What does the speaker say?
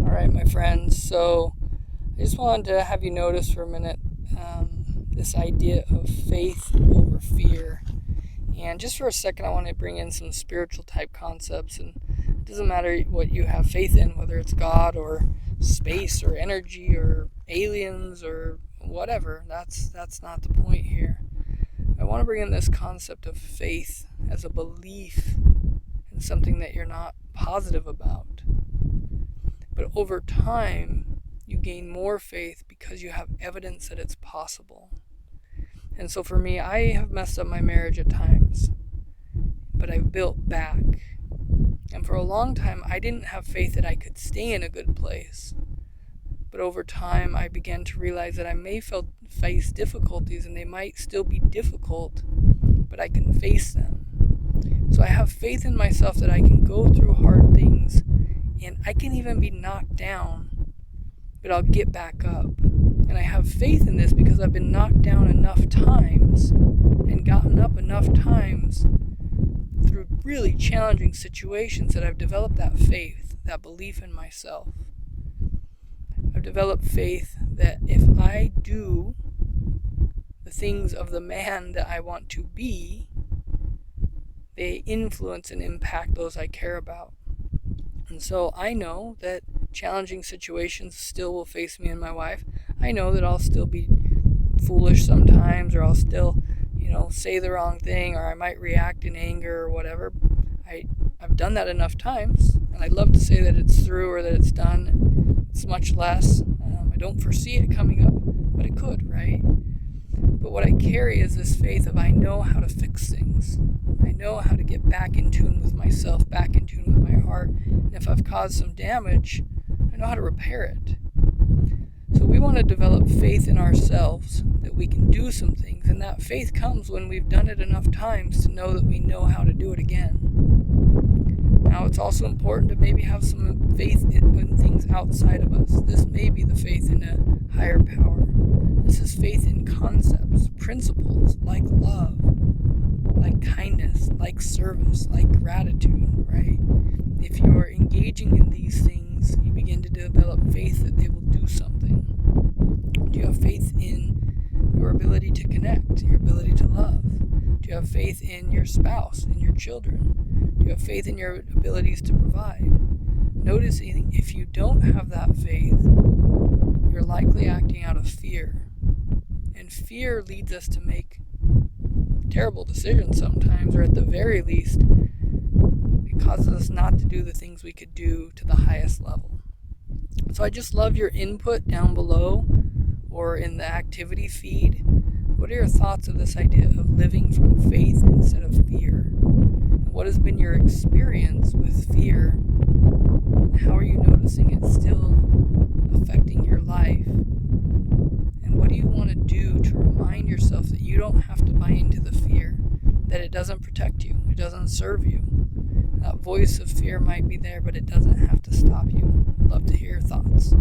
All right, my friends. So I just wanted to have you notice for a minute this idea of faith over fear. And just for a second, I want to bring in some spiritual type concepts. And it doesn't matter what you have faith in, whether it's God or space or energy or aliens or whatever. That's not the point here. I want to bring in this concept of faith as a belief in something that you're not positive about. But over time, you gain more faith because you have evidence that it's possible. And so for me, I have messed up my marriage at times, but I've built back. And for a long time, I didn't have faith that I could stay in a good place. But over time, I began to realize that I may face difficulties, and they might still be difficult, but I can face them. So I have faith in myself that I can go through hard things, and I can even be knocked down, but I'll get back up. And I have faith in this because I've been knocked down enough times and gotten up enough times through really challenging situations that I've developed that faith, that belief in myself. I've developed faith that if I do the things of the man that I want to be, they influence and impact those I care about. And so I know that challenging situations still will face me and my wife. I know that I'll still be foolish sometimes, or I'll still, say the wrong thing, or I might react in anger or whatever. I've done that enough times, and I'd love to say that it's through or that it's done. It's much less. I don't foresee it coming up, but it could, right? But what I carry is this faith of I know how to fix things. I know how to get back in tune with myself, back in tune with my heart. And if I've caused some damage, I know how to repair it. So we want to develop faith in ourselves that we can do some things. And that faith comes when we've done it enough times to know that we know how to do it again. Now, it's also important to maybe have some faith in things outside of us. This may be the faith in a higher power. This is faith in concepts, principles like love, like kindness, like service, like gratitude, right? If you're engaging in these things, you begin to develop faith that they will do something. Do you have faith in your ability to connect, your ability to love? Do you have faith in your spouse, in your children? Do you have faith in your abilities to provide? Noticing if you don't have that faith, you're likely acting out of fear. And fear leads us to make terrible decisions sometimes, or at the very least, it causes us not to do the things we could do to the highest level. So I just love your input down below or in the activity feed. What are your thoughts of this idea of living from faith instead of fear? What has been your experience with fear? And how are you noticing it still affecting your life? And what do you want to do to remind yourself that you don't have to buy into the fear, that it doesn't protect you, it doesn't serve you? That voice of fear might be there, but it doesn't have to stop you. I'd love to hear your thoughts.